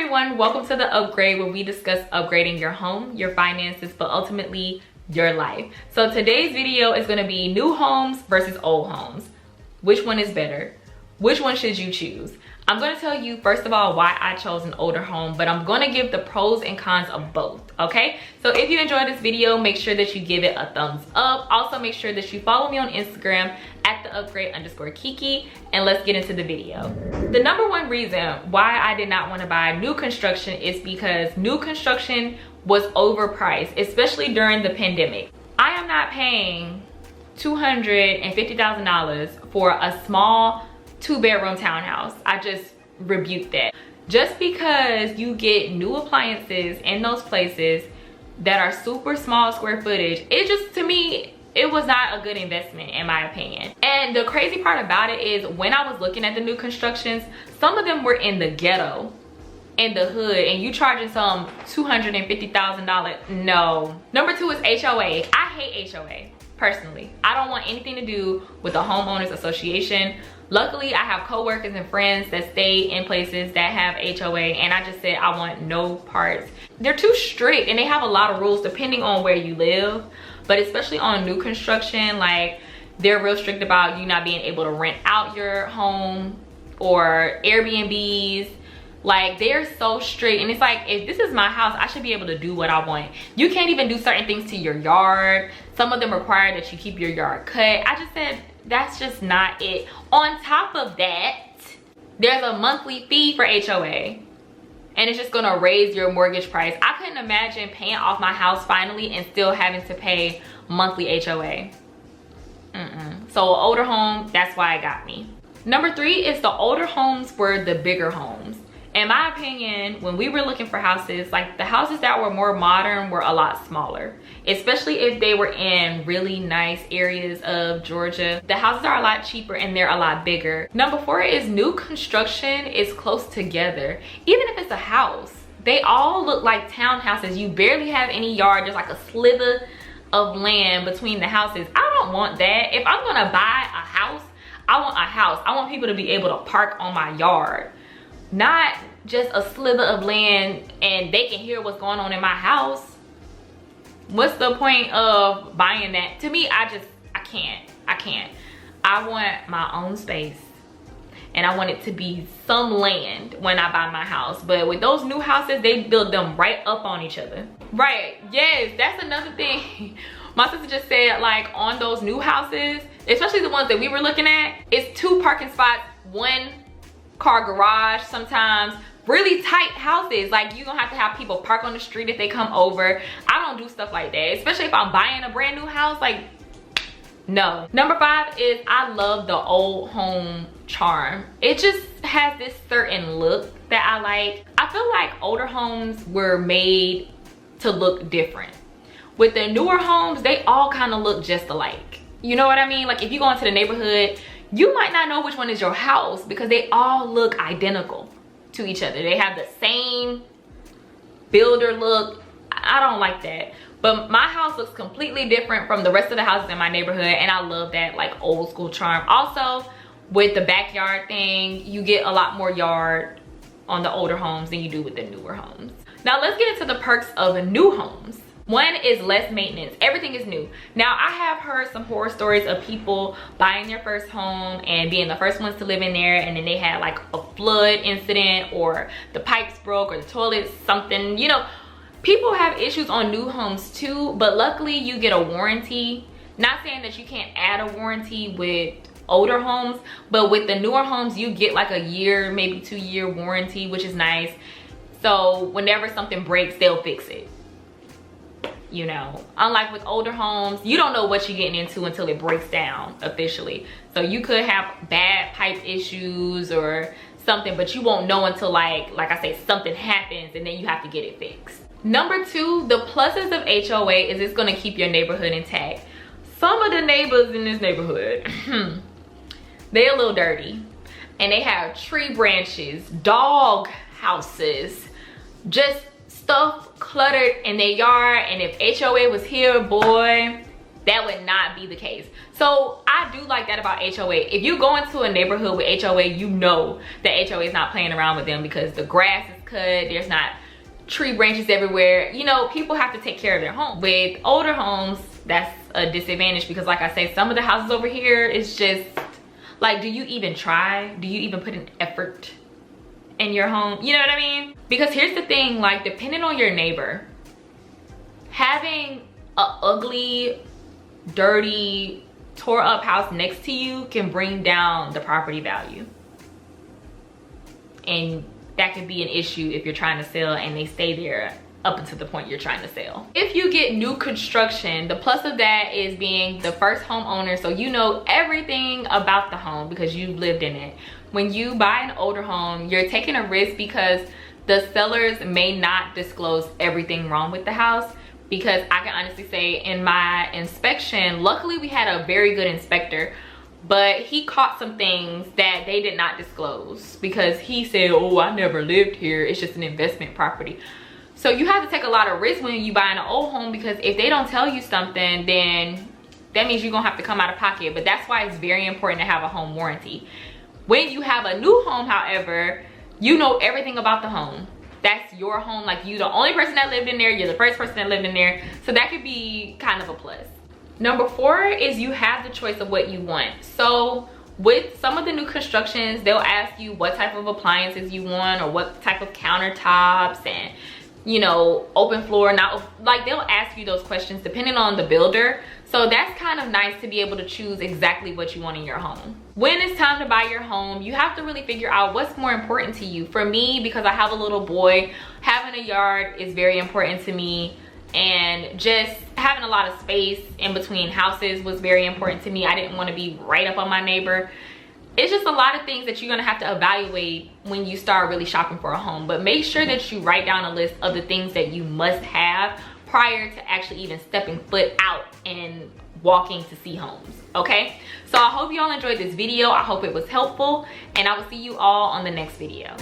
everyone, welcome to The Upgrade, where we discuss upgrading your home, your finances, but ultimately your life. So today's video is going to be new homes versus old homes. Which one is better? Which one should you choose? I'm going to tell you first of all why I chose an older home, but I'm going to give the pros and cons of both, okay? So if you enjoyed this video, make sure that you give it a thumbs up. Also make sure that you follow me on Instagram at @theupgrade_Kiki, and let's get into the video. The number one reason why I did not want to buy new construction is because new construction was overpriced, especially during the pandemic. I am not paying $250,000 for a small 2-bedroom townhouse. I just rebuke that. Just because you get new appliances in those places that are super small square footage, it just, to me, it was not a good investment in my opinion. And the crazy part about it is when I was looking at the new constructions, some of them were in the ghetto, in the hood, and you charging some $250,000. No. Number two is HOA. I hate HOA. Personally, I don't want anything to do with the homeowners association. Luckily, I have co-workers and friends that stay in places that have HOA, and I just said I want no parts. They're too strict and they have a lot of rules depending on where you live, but especially on new construction, like they're real strict about you not being able to rent out your home or Airbnbs. Like, they're so strict, and it's like, if this is my house, I should be able to do what I want. You can't even do certain things to your yard. Some of them require that you keep your yard cut. I just said that's just not it. On top of that, there's a monthly fee for HOA, and it's just gonna raise your mortgage price. I couldn't imagine paying off my house finally and still having to pay monthly HOA. So older home, that's why it got me. Number three is the older homes were the bigger homes. In my opinion, when we were looking for houses, like the houses that were more modern were a lot smaller, especially if they were in really nice areas of Georgia. The houses are a lot cheaper and they're a lot bigger. Number four is new construction is close together. Even if it's a house, they all look like townhouses. You barely have any yard, there's like a slither of land between the houses. I don't want that. If I'm gonna buy a house, I want a house. I want people to be able to park on my yard. Not just a slither of land and they can hear what's going on in my house. What's the point of buying that? To me, I can't. I want my own space, and I want it to be some land when I buy my house. But with those new houses, they build them right up on each other. Right, yes, that's another thing. My sister just said, like, on those new houses, especially the ones that we were looking at, it's 2 parking spots, 1 car garage sometimes. Really tight houses, like you're gonna have to have people park on the street if they come over. I don't do stuff like that, especially if I'm buying a brand new house. Like, no. Number five is I love the old home charm. It just has this certain look that I like. I feel like older homes were made to look different. With the newer homes, they all kind of look just alike. You know what I mean? Like, if you go into the neighborhood, you might not know which one is your house because they all look identical to each other. They have the same builder look. I don't like that. But my house looks completely different from the rest of the houses in my neighborhood, and I love that, like, old school charm. Also, with the backyard thing, you get a lot more yard on the older homes than you do with the newer homes. Now let's get into the perks of new homes. One is less maintenance. Everything is new. Now, I have heard some horror stories of people buying their first home and being the first ones to live in there, and then they had like a flood incident, or the pipes broke, or the toilet something. You know, people have issues on new homes too, but luckily you get a warranty. Not saying that you can't add a warranty with older homes, but with the newer homes you get like a year, maybe 2-year warranty, which is nice. So whenever something breaks, they'll fix it. You know, unlike with older homes, you don't know what you're getting into until it breaks down officially. So you could have bad pipe issues or something, but you won't know until like I say, something happens and then you have to get it fixed. Number two, the pluses of HOA is it's gonna keep your neighborhood intact. Some of the neighbors in this neighborhood, they're a little dirty, and they have tree branches, dog houses, just stuff cluttered in their yard. And if HOA was here, boy, that would not be the case. So I do like that about HOA. If you go into a neighborhood with HOA, you know that HOA is not playing around with them because the grass is cut, there's not tree branches everywhere. You know, people have to take care of their home. With older homes, that's a disadvantage because like I say, some of the houses over here is just like, do you even try? Do you even put an effort in your home? You know what I mean? Because here's the thing, like depending on your neighbor, having a ugly, dirty, tore up house next to you can bring down the property value. And that could be an issue if you're trying to sell and they stay there up until the point you're trying to sell. If you get new construction, the plus of that is being the first homeowner, so you know everything about the home because you've lived in it. When you buy an older home, you're taking a risk because the sellers may not disclose everything wrong with the house. Because I can honestly say in my inspection, luckily we had a very good inspector, but he caught some things that they did not disclose because he said, oh, I never lived here, it's just an investment property. So you have to take a lot of risk when you buy an old home because if they don't tell you something, then that means you're gonna have to come out of pocket. But that's why it's very important to have a home warranty. When you have a new home, however, you know everything about the home. That's your home, like you the only person that lived in there, you're the first person that lived in there, so that could be kind of a plus. Number 4 is you have the choice of what you want. So with some of the new constructions, they'll ask you what type of appliances you want or what type of countertops and, you know, open floor, not like they'll ask you those questions depending on the builder. So that's kind of nice to be able to choose exactly what you want in your home. When it's time to buy your home, you have to really figure out what's more important to you. For me, because I have a little boy, having a yard is very important to me, and just having a lot of space in between houses was very important to me. I didn't want to be right up on my neighbor. It's just a lot of things that you're gonna have to evaluate when you start really shopping for a home. But make sure that you write down a list of the things that you must have prior to actually even stepping foot out and walking to see homes, okay? So I hope you all enjoyed this video. I hope it was helpful, and I will see you all on the next video.